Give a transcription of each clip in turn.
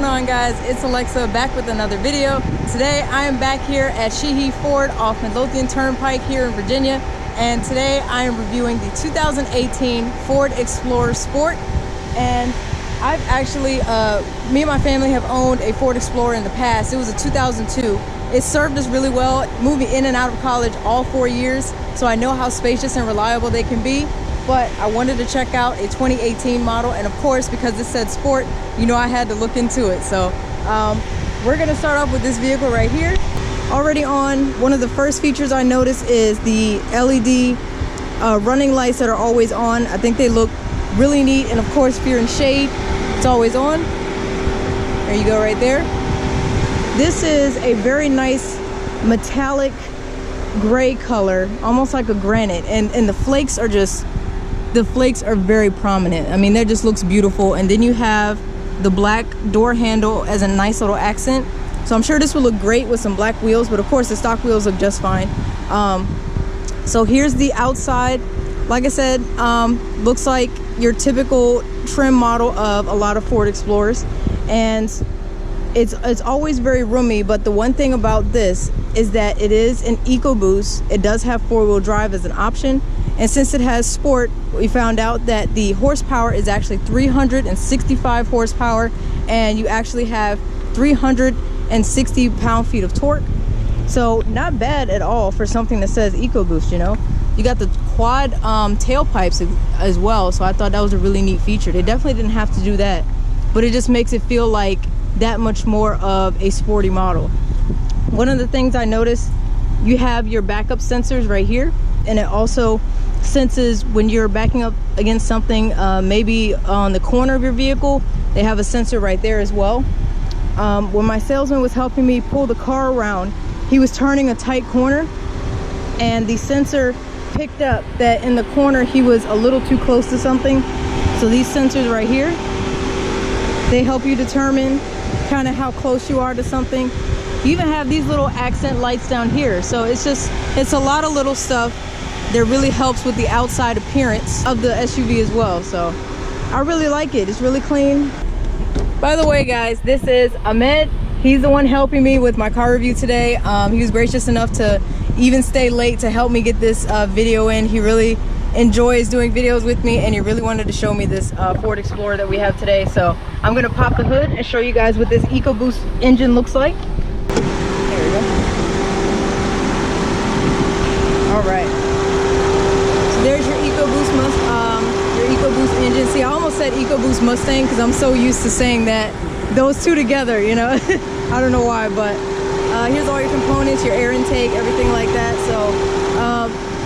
going on, guys? It's Alexa back with another video. Today I am back here at Sheehy Ford off Midlothian Turnpike here in Virginia, and today I am reviewing the 2018 Ford Explorer Sport. And I've actually me and my family have owned a Ford Explorer in the past. It was a 2002. It served us really well, moving in and out of college all 4 years, so I know how spacious and reliable they can be. But I wanted to check out a 2018 model, and of course, because it said sport, you know I had to look into it. So we're gonna start off with this vehicle right here. Already on, one of the first features I noticed is the LED running lights that are always on. I think they look really neat, and of course, if you're in shade, it's always on. There you go, right there. This is a very nice metallic gray color, almost like a granite, and the flakes are just, the flakes are very prominent. I mean, that just looks beautiful. And then you have the black door handle as a nice little accent. So I'm sure this will look great with some black wheels, but of course the stock wheels look just fine. So here's the outside. Like I said, looks like your typical trim model of a lot of Ford Explorers, and it's always very roomy. But the one thing about this is that it is an EcoBoost. It does have four-wheel drive as an option, and since it has sport, we found out that the horsepower is actually 365 horsepower, and you actually have 360 pound-feet of torque. So not bad at all for something that says EcoBoost, you know. You got the quad tailpipes as well, so I thought that was a really neat feature. They definitely didn't have to do that, but it just makes it feel like that much more of a sporty model. One of the things I noticed, you have your backup sensors right here, and it also senses when you're backing up against something, maybe on the corner of your vehicle. They have a sensor right there as well. When my salesman was helping me pull the car around, he was turning a tight corner, and the sensor picked up that in the corner he was a little too close to something. So these sensors right here, they help you determine kind of how close you are to something. You even have these little accent lights down here. So it's a lot of little stuff that really helps with the outside appearance of the SUV as well. So I really like it. It's really clean. By the way, guys, this is Ahmed. He's the one helping me with my car review today. He was gracious enough to even stay late to help me get this video in. He really enjoys doing videos with me, and he really wanted to show me this Ford Explorer that we have today. So I'm gonna pop the hood and show you guys what this EcoBoost engine looks like. There we go. All right. So there's your EcoBoost engine. See, I almost said EcoBoost Mustang because I'm so used to saying that, those two together, you know. I don't know why, but here's all your components, your air intake, everything like that. So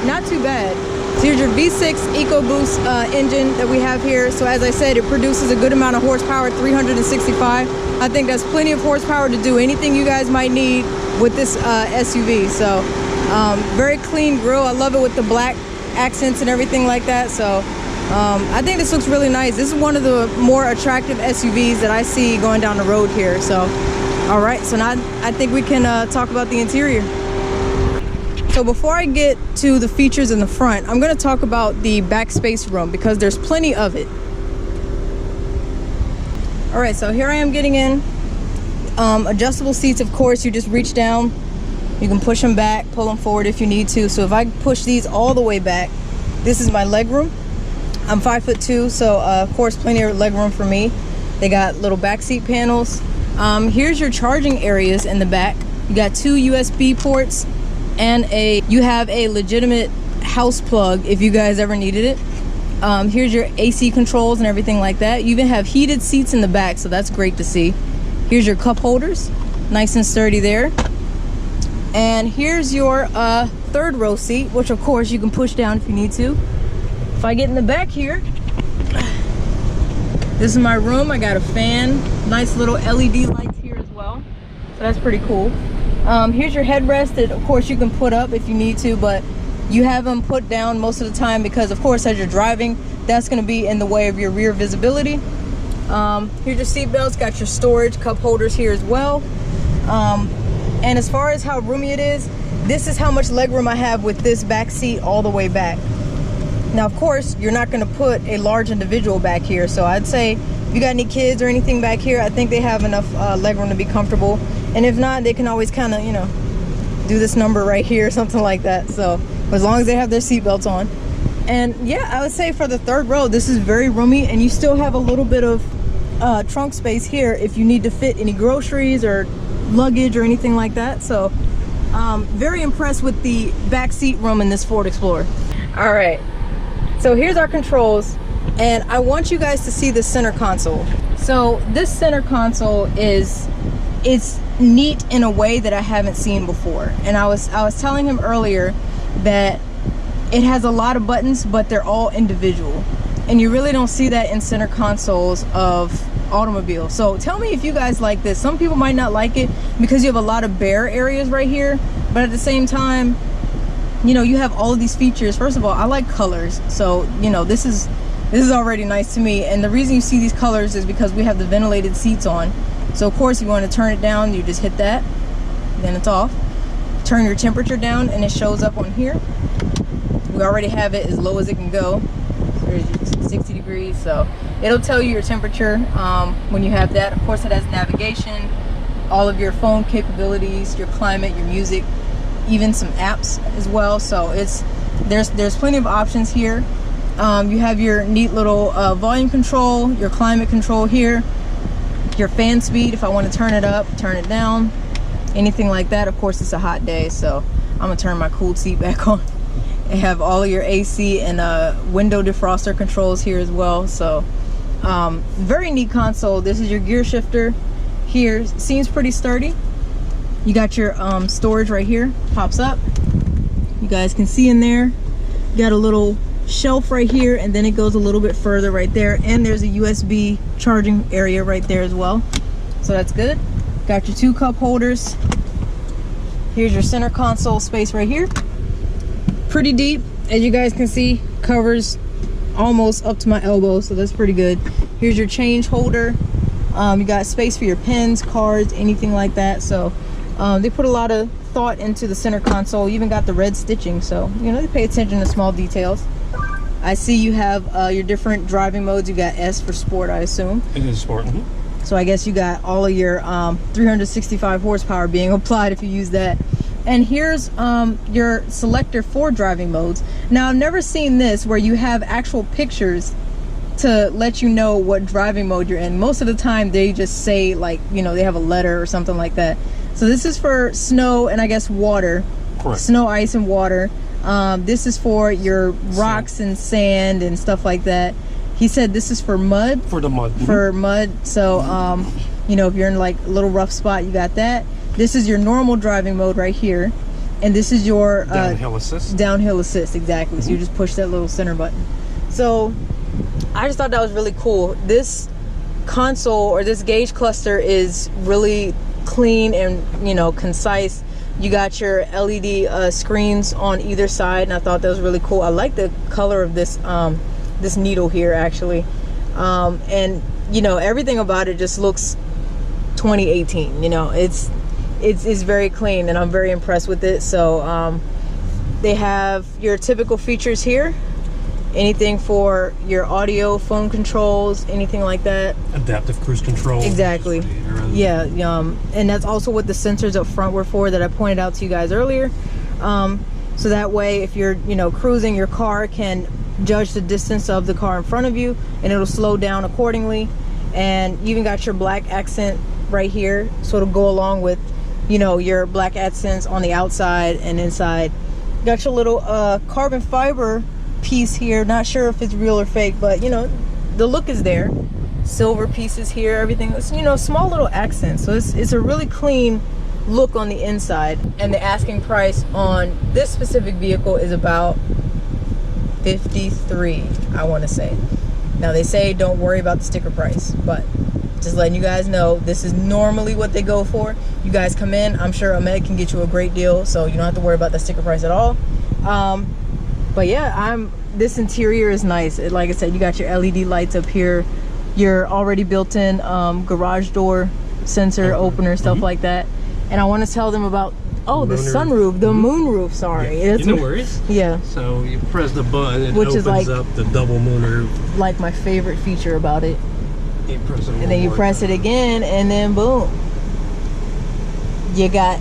not too bad. So here's your V6 EcoBoost engine that we have here. So as I said, it produces a good amount of horsepower, 365. I think that's plenty of horsepower to do anything you guys might need with this SUV. So very clean grille. I love it with the black accents and everything like that. So I think this looks really nice. This is one of the more attractive SUVs that I see going down the road here. So all right, so now I think we can talk about the interior. So before I get to the features in the front, I'm going to talk about the back space room because there's plenty of it. All right, so here I am getting in. Adjustable seats, of course, you just reach down. You can push them back, pull them forward if you need to. So if I push these all the way back, this is my leg room. I'm 5'2", so of course plenty of leg room for me. They got little back seat panels. Here's your charging areas in the back. You got 2 USB ports, and you have a legitimate house plug if you guys ever needed it. Here's your AC controls and everything like that. You even have heated seats in the back, so that's great to see. Here's your cup holders, nice and sturdy there. And here's your third row seat, which of course you can push down if you need to. If I get in the back here, this is my room. I got a fan, nice little LED lights here as well, so that's pretty cool. Here's your headrest that of course you can put up if you need to, but you have them put down most of the time because of course as you're driving, that's going to be in the way of your rear visibility. Here's your seat belts, got your storage cup holders here as well. And as far as how roomy it is, this is how much legroom I have with this back seat all the way back. Now, of course, you're not going to put a large individual back here, so I'd say you got any kids or anything back here, I think they have enough legroom to be comfortable. And if not, they can always kind of, you know, do this number right here, something like that. So as long as they have their seatbelts on. And yeah, I would say for the third row, this is very roomy, and you still have a little bit of trunk space here if you need to fit any groceries or luggage or anything like that. So very impressed with the back seat room in this Ford Explorer. All right, so here's our controls, and I want you guys to see the center console. So this center console it's neat in a way that I haven't seen before. And I was telling him earlier that it has a lot of buttons, but they're all individual, and you really don't see that in center consoles of automobiles. So tell me if you guys like this. Some people might not like it because you have a lot of bare areas right here, but at the same time, you know, you have all of these features. First of all, I like colors, so you know, this is already nice to me. And the reason you see these colors is because we have the ventilated seats on. So of course, you want to turn it down, you just hit that, then it's off. Turn your temperature down and it shows up on here. We already have it as low as it can go. So there's your 60 degrees, so it'll tell you your temperature when you have that. Of course, it has navigation, all of your phone capabilities, your climate, your music, even some apps as well. So there's plenty of options here. You have your neat little volume control, your climate control here, your fan speed if I want to turn it up, turn it down, anything like that. Of course, it's a hot day, so I'm gonna turn my cooled seat back on. They have all of your AC and window defroster controls here as well. So very neat console. This is your gear shifter here. Seems pretty sturdy. You got your storage right here, pops up. You guys can see in there. You got a little shelf right here, and then it goes a little bit further right there, and there's a USB charging area right there as well. So that's good. Got your 2 cup holders. Here's your center console space right here. Pretty deep, as you guys can see, covers almost up to my elbow, so that's pretty good. Here's your change holder. You got space for your pens, cards, anything like that. So they put a lot of thought into the center console. You even got the red stitching, so you know, they pay attention to small details. I see you have your different driving modes. You got S for sport, I assume. It is sport. Mm-hmm. So I guess you got all of your 365 horsepower being applied if you use that. And here's your selector for driving modes. Now, I've never seen this where you have actual pictures to let you know what driving mode you're in. Most of the time they just say, like, you know, they have a letter or something like that. So this is for snow and I guess water. Correct. Snow, ice, and water. This is for your rocks and sand and stuff like that. He said this is for mud. For the mud. For mud. So, you know, if you're in like a little rough spot, you got that. This is your normal driving mode right here. And this is your downhill assist. Downhill assist, exactly. So you just push that little center button. So I just thought that was really cool. This console or this gauge cluster is really clean and, you know, concise. You got your LED screens on either side, and I thought that was really cool. I like the color of this this needle here, actually. And you know, everything about it just looks 2018. You know, it's very clean, and I'm very impressed with it. So they have your typical features here. Anything for your audio, phone controls, anything like that. Adaptive cruise control. Exactly. Yeah, and that's also what the sensors up front were for that I pointed out to you guys earlier. So that way, if you're, you know, cruising, your car can judge the distance of the car in front of you, and it'll slow down accordingly. And you even got your black accent right here, so it'll go along with, you know, your black accents on the outside and inside. Got your little carbon fiber piece here. Not sure if it's real or fake, but you know, the look is there. Silver pieces here, everything. It's, you know, small little accents. So it's a really clean look on the inside. And the asking price on this specific vehicle is about $53, I want to say. Now they say don't worry about the sticker price, but just letting you guys know, this is normally what they go for. You guys come in, I'm sure Ahmed can get you a great deal, so you don't have to worry about the sticker price at all. But yeah, this interior is nice. Like I said, you got your LED lights up here, your already built-in garage door sensor opener, stuff like that. And I want to tell them about the sunroof, the moonroof. Sorry, yeah. No worries. Yeah. So you press the button, it opens up the double moonroof. Like my favorite feature about it. And then you press it again, and then boom, you got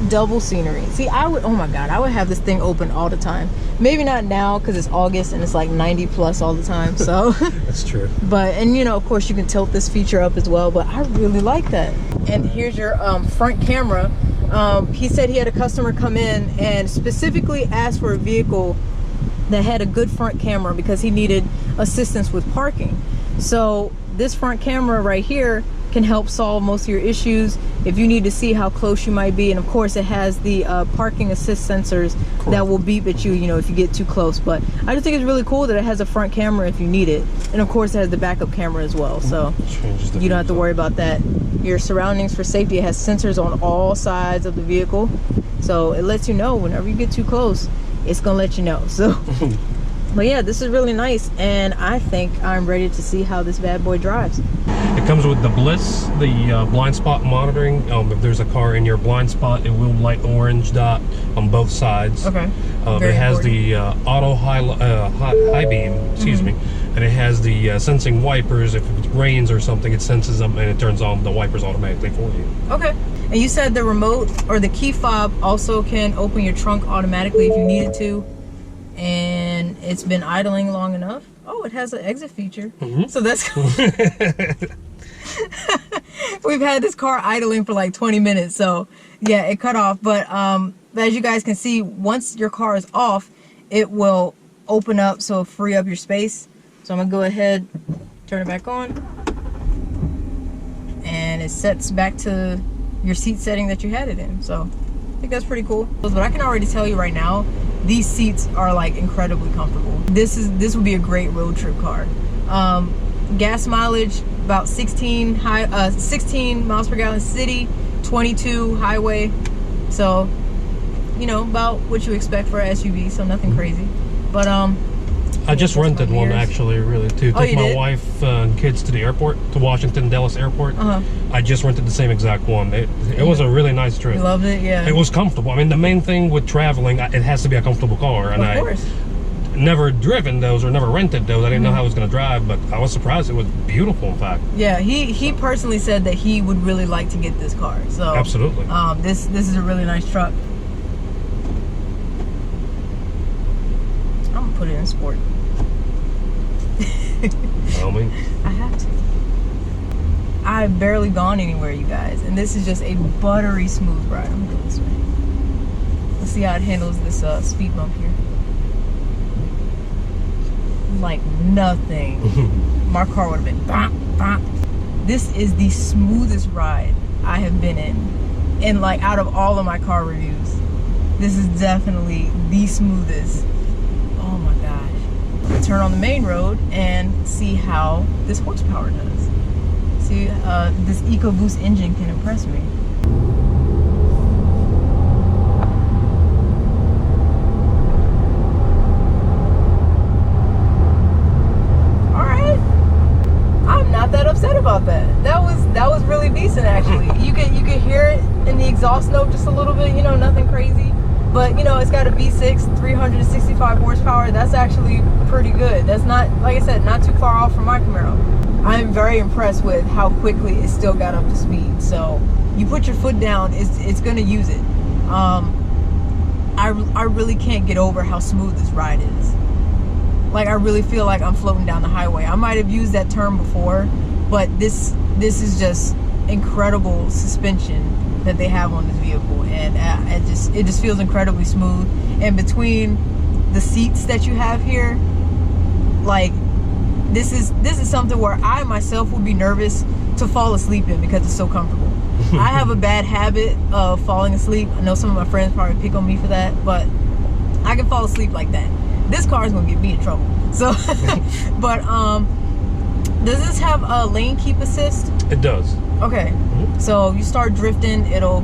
double scenery. See, I would, oh my god, I would have this thing open all the time. Maybe not now because it's August and it's like 90 plus all the time, so that's true. But, and you know, of course you can tilt this feature up as well, but I really like that. And here's your front camera. He said he had a customer come in and specifically asked for a vehicle that had a good front camera because he needed assistance with parking. So this front camera right here can help solve most of your issues if you need to see how close you might be. And of course it has the parking assist sensors that will beep at you, you know, if you get too close. But I just think it's really cool that it has a front camera if you need it, and of course it has the backup camera as well, so you don't have to worry about that. Your surroundings for safety, it has sensors on all sides of the vehicle, so it lets you know whenever you get too close, it's gonna let you know. So but yeah, this is really nice, and I think I'm ready to see how this bad boy drives. It comes with the Bliss, the blind spot monitoring. If there's a car in your blind spot, it will light orange dot on both sides. Okay. It has the auto high beam, excuse me, and it has the sensing wipers. If it rains or something, it senses them and it turns on the wipers automatically for you. Okay. And you said the remote or the key fob also can open your trunk automatically if you needed to. And it's been idling long enough. Oh, it has an exit feature. So that's cool. We've had this car idling for like 20 minutes, so yeah, it cut off. But as you guys can see, once your car is off, it will open up, so free up your space. So I'm gonna go ahead, turn it back on, and it sets back to your seat setting that you had it in. So I think that's pretty cool. But I can already tell you right now, these seats are like incredibly comfortable. This would be a great road trip car. Gas mileage about 16 miles per gallon city, 22 highway. So, you know, about what you expect for an SUV, so nothing crazy. But I just rented one actually, really, to take my wife and kids to the airport, to Washington Dulles Airport. I just rented the same exact one. It was a really nice trip. You loved it, yeah. It was comfortable. I mean, the main thing with traveling, it has to be a comfortable car. And of course. I never driven those or never rented those. I didn't know how I was going to drive, but I was surprised. It was beautiful, in fact. Yeah, he personally said that he would really like to get this car. So absolutely. This is a really nice truck. I'm gonna put it in sport. Well, I have to. I've barely gone anywhere, you guys, and this is just a buttery smooth ride. I'm gonna go this way. Let's see how it handles this speed bump here. Like nothing. My car would have been bop, bop. This is the smoothest ride I have been in, and like out of all of my car reviews, this is definitely the smoothest. Oh my gosh. Turn on the main road and see how this horsepower does. See, this EcoBoost engine can impress me. Alright. I'm not that upset about that. That was really decent actually. You could hear it in the exhaust note just a little bit, you know, nothing crazy. But you know, it's got a V6, 365 horsepower. That's actually pretty good. That's not, like I said, not too far off from my Camaro. I'm very impressed with how quickly it still got up to speed. So you put your foot down, it's gonna use it. I really can't get over how smooth this ride is. Like I really feel like I'm floating down the highway. I might have used that term before, but this is just incredible suspension that they have on this vehicle, and it just feels incredibly smooth. And between the seats that you have here, like this is something where I myself would be nervous to fall asleep in because it's so comfortable. I have a bad habit of falling asleep. I know some of my friends probably pick on me for that, but I can fall asleep like that. This car is gonna get me in trouble. So but does this have a lane keep assist? It does. Okay. So you start drifting, it'll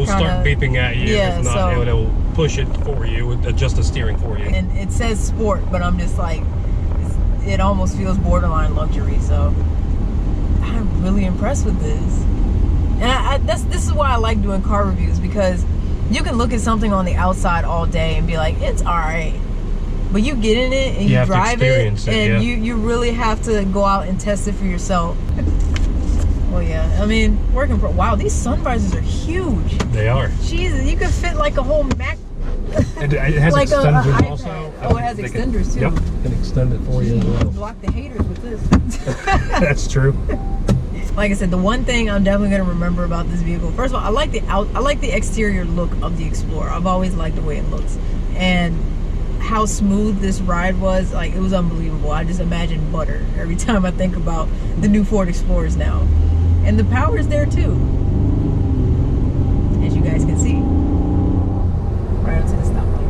start beeping at you. Yeah, if not, so it'll push it for you, adjust the steering for you. And it says sport, but I'm just like, it almost feels borderline luxury. So I'm really impressed with this. And this is why I like doing car reviews, because you can look at something on the outside all day and be like, it's alright. But you get in it and you have to drive it, experience it, and yeah. you really have to go out and test it for yourself. Well, yeah, I mean, working for, wow, these sun visors are huge. They are. Jesus, you could fit like a whole Mac. It has Like a extenders iPad. also. Oh, it has extenders too. Yep, can extend it for you as You well. block the haters with this. That's true. Like I said, the one thing I'm definitely gonna remember about this vehicle, first of all, I like the exterior look of the Explorer. I've always liked the way it looks, and how smooth this ride was. Like, it was unbelievable. I just imagine butter every time I think about the new Ford Explorers now, and the power is there too, as you guys can see, right up to the stoplight.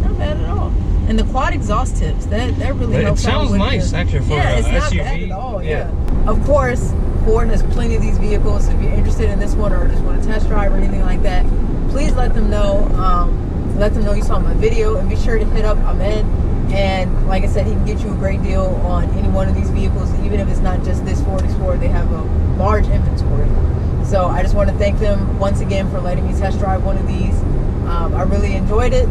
Not bad at all. And the quad exhaust tips, that really helps. It sounds out with nice, actually, for yeah, it's a not SUV. bad at all. Yeah. Of course, Ford has plenty of these vehicles. So if you're interested in this one or just want to test drive or anything like that, please let them know. Let them know you saw my video, and be sure to hit up Ahmed. And like I said, he can get you a great deal on any one of these vehicles, even if it's not just this Ford Explorer. They have a large inventory. So I just want to thank them once again for letting me test drive one of these. I really enjoyed it.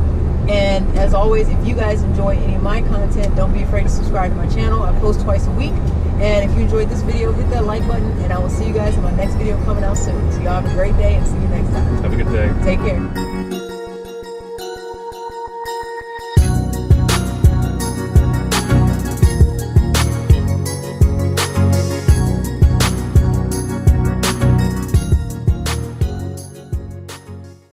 And as always, if you guys enjoy any of my content, don't be afraid to subscribe to my channel. I post twice a week. And if you enjoyed this video, hit that like button, and I will see you guys in my next video coming out soon. So y'all have a great day, and see you next time. Have a good day. Take care.